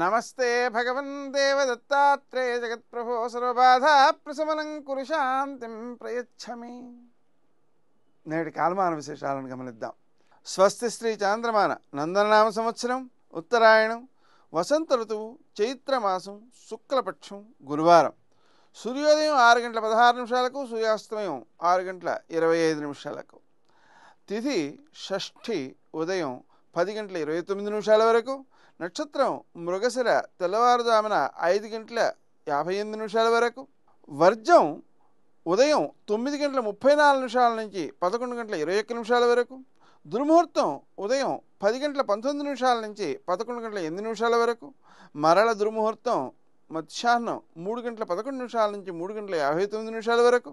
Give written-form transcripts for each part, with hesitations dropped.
నమస్తే భగవన్ దేవదత్తాత్రేయ జగత్ప్రభో సర్వబాధా ప్రశమనం కురు శాంతిం ప్రయచ్చమి. నేటి కాలమాన విశేషాలను గమనిద్దాం. స్వస్తి శ్రీ చాంద్రమాన నందననామ సంవత్సరం, ఉత్తరాయణం, వసంత ఋతువు, చైత్రమాసం, శుక్లపక్షం, గురువారం. సూర్యోదయం 6:16 సూర్యాస్తమయం 6:25. తిథి షష్ఠి ఉదయం 10:29 వరకు. నక్షత్రం మృగశిర తెల్లవారుజామున 5:58 వరకు. వర్జం ఉదయం 9:34 నుంచి 11:21 వరకు. దుర్ముహూర్తం ఉదయం 10:19 నుంచి 11:08 వరకు. మరల దుర్ముహూర్తం మధ్యాహ్నం 3:11 నుంచి 3:59 వరకు.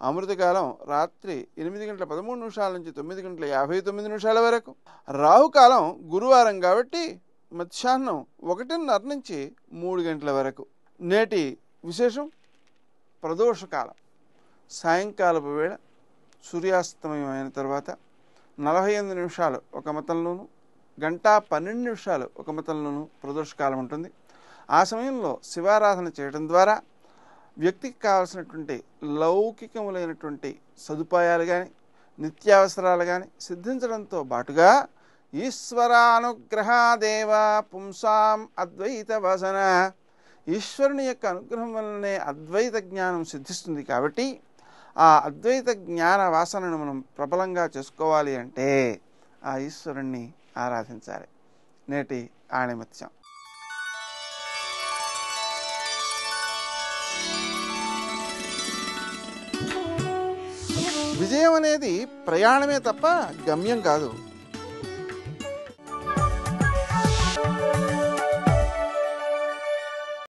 అమృతకాలం రాత్రి 8:13 నుంచి 9:59 వరకు. రాహుకాలం గురువారం కాబట్టి మధ్యాహ్నం 1:30 నుంచి 3 గంటల వరకు. నేటి విశేషం ప్రదోషకాలం. సాయంకాలపు వేళ సూర్యాస్తమయం అయిన తర్వాత 48 నిమిషాలు ఒక మతంలోను, 1:12 ఒక మతంలోను ప్రదోషకాలం ఉంటుంది. ఆ సమయంలో శివారాధన చేయడం ద్వారా వ్యక్తికి కావలసినటువంటి లౌకికములైనటువంటి సదుపాయాలు కానీ నిత్యావసరాలు కానీ సిద్ధించడంతో పాటుగా ఈశ్వరానుగ్రహాదేవ పుంసాం అద్వైత వాసన, ఈశ్వరుని యొక్క అనుగ్రహం వల్లనే అద్వైత జ్ఞానం సిద్ధిస్తుంది. కాబట్టి ఆ అద్వైత జ్ఞాన వాసనను మనం ప్రబలంగా చేసుకోవాలి అంటే ఆ ఈశ్వరుణ్ణి ఆరాధించాలి. నేటి ఆణిమత్యం. విజయం అనేది ప్రయాణమే తప్ప గమ్యం కాదు.